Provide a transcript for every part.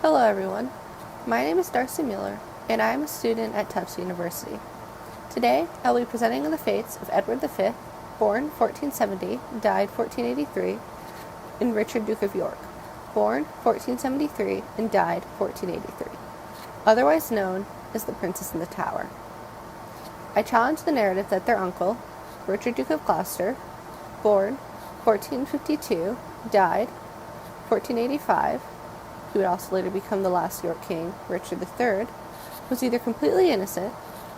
Hello everyone, my name is Darcy Mueller, and I am a student at Tufts University. Today, I will be presenting on the fates of Edward V, born 1470, died 1483, and Richard, Duke of York, born 1473 and died 1483, otherwise known as the Princess in the Tower. I challenge the narrative that their uncle, Richard, Duke of Closter, born 1452, died 1485, who would also later become the last York king, Richard III, was either completely innocent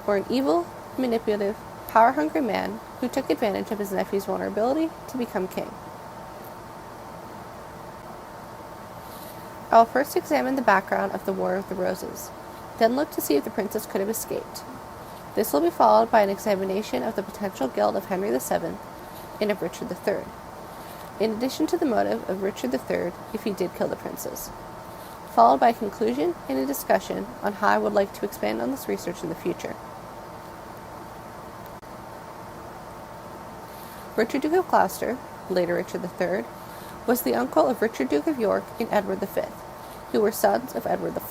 or an evil, manipulative, power-hungry man who took advantage of his nephew's vulnerability to become king. I will first examine the background of the War of the Roses, then look to see if the princess could have escaped. This will be followed by an examination of the potential guilt of Henry VII and of Richard III, in addition to the motive of Richard III if he did kill the princess, followed by a conclusion and a discussion on how I would like to expand on this research in the future. Richard, Duke of Closter, later Richard III, was the uncle of Richard, Duke of York and Edward V, who were sons of Edward IV,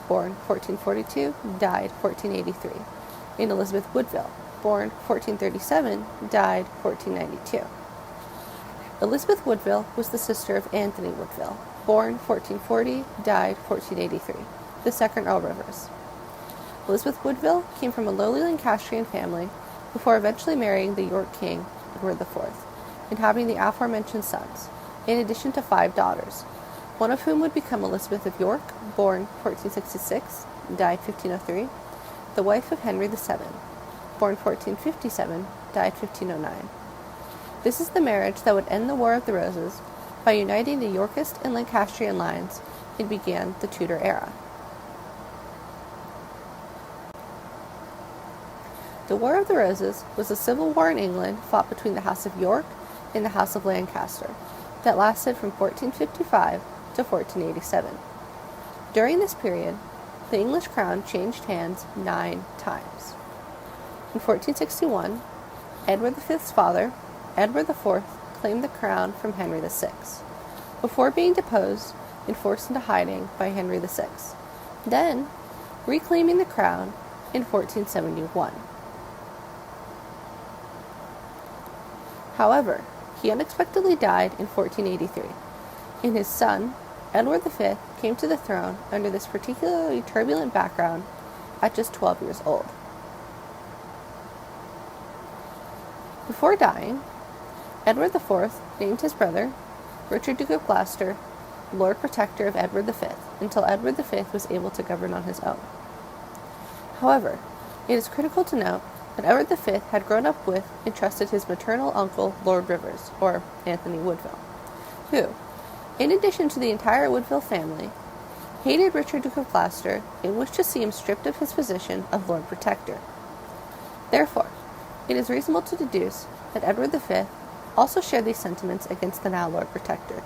born 1442, died 1483, and Elizabeth Woodville, born 1437, died 1492. Elizabeth Woodville was the sister of Anthony Woodville, born 1440, died 1483, the second Earl Rivers. Elizabeth Woodville came from a lowly Lancastrian family before eventually marrying the York king, Edward IV, and having the aforementioned sons, in addition to 5 daughters, one of whom would become Elizabeth of York, born 1466, died 1503, the wife of Henry VII, born 1457, died 1509. This is the marriage that would end the War of the Roses by uniting the Yorkist and Lancastrian lines and began the Tudor era. The War of the Roses was a civil war in England fought between the House of York and the House of Lancaster that lasted from 1455 to 1487. During this period, the English crown changed hands 9 times. In 1461, Edward V's father, Edward IV, claimed the crown from Henry VI, before being deposed and forced into hiding by Henry VI, then reclaiming the crown in 1471. However, he unexpectedly died in 1483, and his son, Edward V, came to the throne under this particularly turbulent background at just 12 years old. Before dying, Edward IV named his brother, Richard, Duke of Gloucester, Lord Protector of Edward V, until Edward V was able to govern on his own. However, it is critical to note that Edward V had grown up with and trusted his maternal uncle, Lord Rivers, or Anthony Woodville, who, in addition to the entire Woodville family, hated Richard, Duke of Gloucester and wished to see him stripped of his position of Lord Protector. Therefore, it is reasonable to deduce that Edward V also shared these sentiments against the now Lord Protector.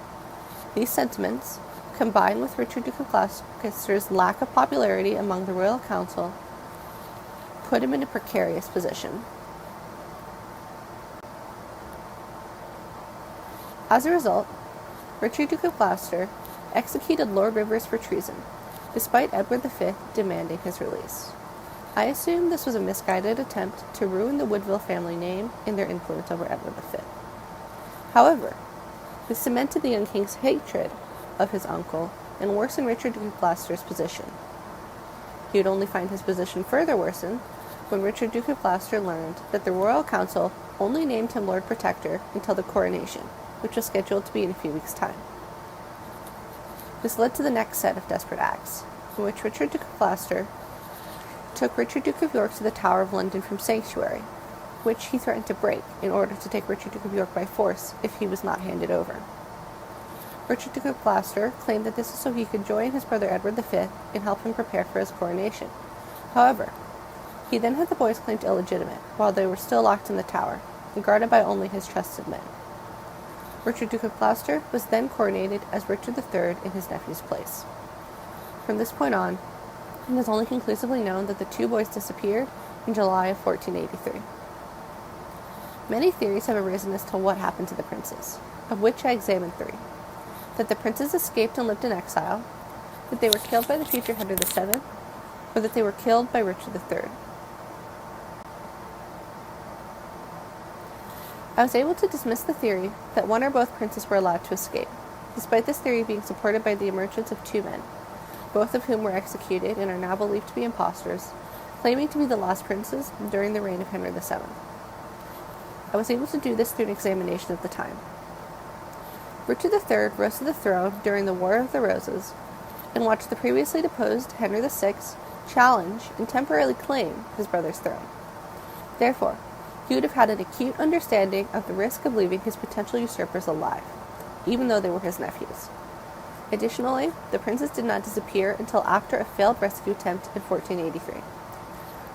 These sentiments, combined with Richard, Duke of Gloucester's lack of popularity among the royal council, put him in a precarious position. As a result, Richard, Duke of Gloucester executed Lord Rivers for treason, despite Edward V demanding his release. I assume this was a misguided attempt to ruin the Woodville family name and their influence over Edward V. However, this cemented the young king's hatred of his uncle and worsened Richard, Duke of Gloucester's position. He would only find his position further worsened when Richard, Duke of Gloucester learned that the royal council only named him Lord Protector until the coronation, which was scheduled to be in a few weeks' time. This led to the next set of desperate acts, in which Richard, Duke of Gloucester took Richard, Duke of York to the Tower of London from sanctuary, which he threatened to break in order to take Richard, Duke of York by force if he was not handed over. Richard, Duke of Gloucester claimed that this was so he could join his brother Edward V and help him prepare for his coronation. However, he then had the boys claimed illegitimate while they were still locked in the tower and guarded by only his trusted men. Richard, Duke of Closter was then coronated as Richard III in his nephew's place. From this point on, it is only conclusively known that the 2 boys disappeared in July of 1483. Many theories have arisen as to what happened to the princes, of which I examined 3. That the princes escaped and lived in exile, that they were killed by the future Henry VII, or that they were killed by Richard III. I was able to dismiss the theory that one or both princes were allowed to escape, despite this theory being supported by the emergence of two men, both of whom were executed and are now believed to be impostors, claiming to be the lost princes during the reign of Henry VII. I was able to do this through an examination of the time. Richard III rose to the throne during the War of the Roses and watched the previously deposed Henry VI challenge and temporarily claim his brother's throne. Therefore, he would have had an acute understanding of the risk of leaving his potential usurpers alive, even though they were his nephews. Additionally, the princes did not disappear until after a failed rescue attempt in 1483,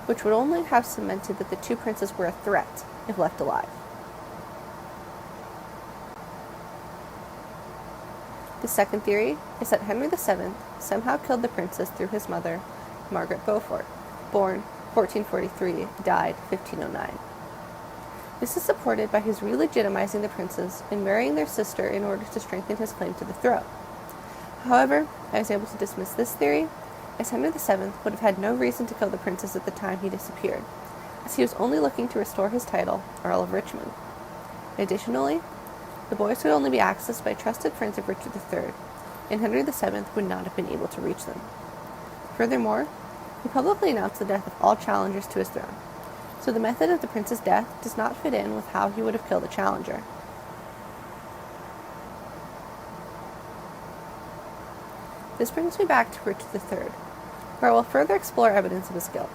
which would only have cemented that the two princes were a threat if left alive. The second theory is that Henry VII somehow killed the princes through his mother, Margaret Beaufort, born 1443, died 1509. This is supported by his re-legitimizing the princes and marrying their sister in order to strengthen his claim to the throne. However, I was able to dismiss this theory, as Henry VII would have had no reason to kill the princes at the time he disappeared, as he was only looking to restore his title, Earl of Richmond. Additionally, the boys would only be accessed by trusted friends of Richard III, and Henry VII would not have been able to reach them. Furthermore, he publicly announced the death of all challengers to his throne, so the method of the prince's death does not fit in with how he would have killed a challenger. This brings me back to Richard III, where I will further explore evidence of his guilt.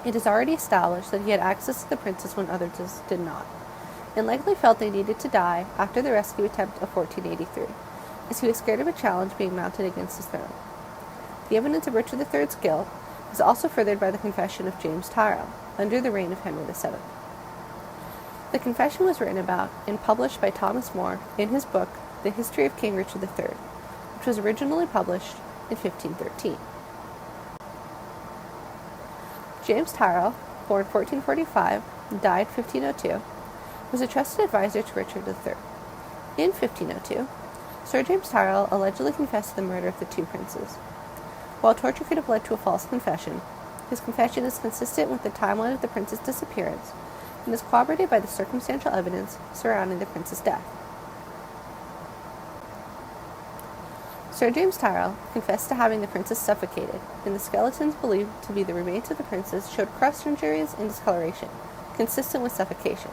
It is already established that he had access to the princes when others did not, and likely felt they needed to die after the rescue attempt of 1483, as he was scared of a challenge being mounted against his throne. The evidence of Richard III's guilt is also furthered by the confession of James Taro, under the reign of Henry VII. The confession was written about and published by Thomas More in his book, The History of King Richard III, which was originally published in 1513. James Taro, born 1445 and died 1502, was a trusted advisor to Richard III. In 1502, Sir James Taro allegedly confessed to the murder of the two princes. While torture could have led to a false confession, his confession is consistent with the timeline of the prince's disappearance and is corroborated by the circumstantial evidence surrounding the prince's death. Sir James Taro confessed to having the princes suffocated, and the skeletons believed to be the remains of the princes showed crust injuries and discoloration, consistent with suffocation.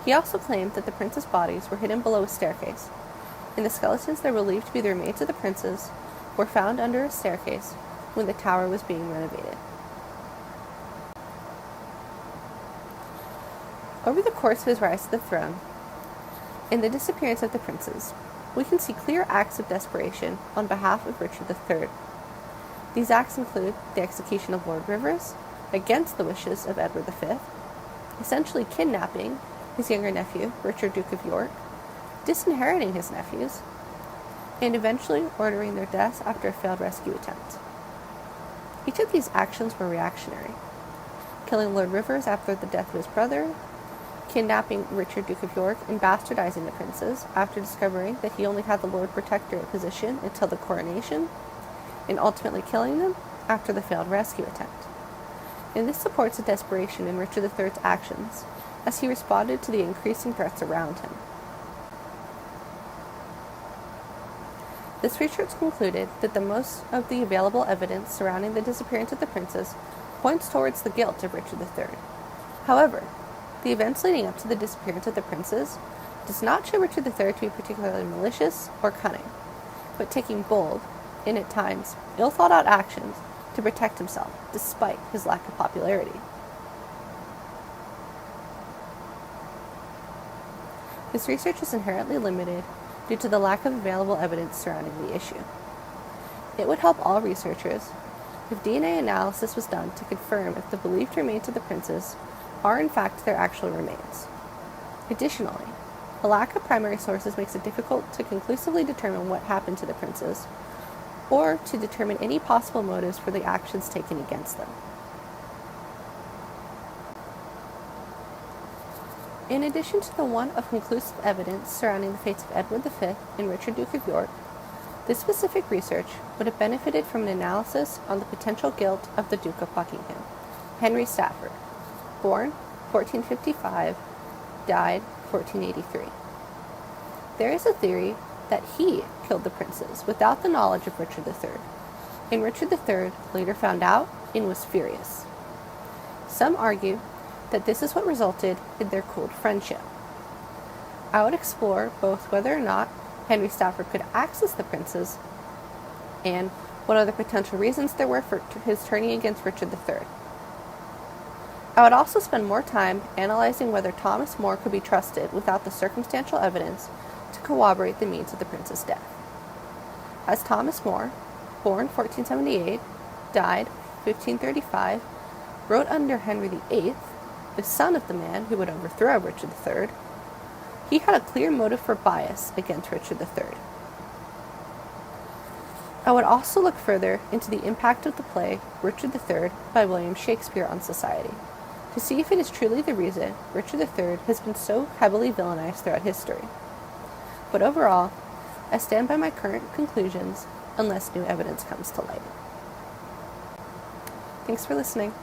He also claimed that the princes' bodies were hidden below a staircase, and the skeletons that were believed to be the remains of the princes were found under a staircase when the tower was being renovated. Over the course of his rise to the throne, and the disappearance of the princes, we can see clear acts of desperation on behalf of Richard III. These acts include the execution of Lord Rivers, against the wishes of Edward V, essentially kidnapping his younger nephew, Richard, Duke of York, disinheriting his nephews, and eventually ordering their deaths after a failed rescue attempt. Each of these actions were reactionary: killing Lord Rivers after the death of his brother, kidnapping Richard, Duke of York, and bastardizing the princes after discovering that he only had the Lord Protectorate position until the coronation, and ultimately killing them after the failed rescue attempt. And this supports the desperation in Richard III's actions, as he responded to the increasing threats around him. This research concluded that the most of the available evidence surrounding the disappearance of the princes points towards the guilt of Richard III. However, the events leading up to the disappearance of the princes does not show Richard III to be particularly malicious or cunning, but taking bold, and at times ill-thought-out actions to protect himself, despite his lack of popularity. This research is inherently limited due to the lack of available evidence surrounding the issue. It would help all researchers if DNA analysis was done to confirm if the believed remains of the princes are in fact their actual remains. Additionally, a lack of primary sources makes it difficult to conclusively determine what happened to the princes, or to determine any possible motives for the actions taken against them. In addition to the want of conclusive evidence surrounding the fates of Edward V and Richard, Duke of York, This specific research would have benefited from an analysis on the potential guilt of the Duke of Buckingham, Henry Stafford, born 1455, died 1483. There is a theory that he killed the princes without the knowledge of Richard III, and Richard III later found out and was furious. Some argue that this is what resulted in their cooled friendship. I would explore both whether or not Henry Stafford could access the princes and what other potential reasons there were for his turning against Richard III. I would also spend more time analyzing whether Thomas More could be trusted without the circumstantial evidence to corroborate the means of the prince's death. As Thomas More, born 1478, died 1535, wrote under Henry VIII, the son of the man who would overthrow Richard III, he had a clear motive for bias against Richard III. I would also look further into the impact of the play Richard III by William Shakespeare on society, to see if it is truly the reason Richard III has been so heavily villainized throughout history. But overall, I stand by my current conclusions unless new evidence comes to light. Thanks for listening.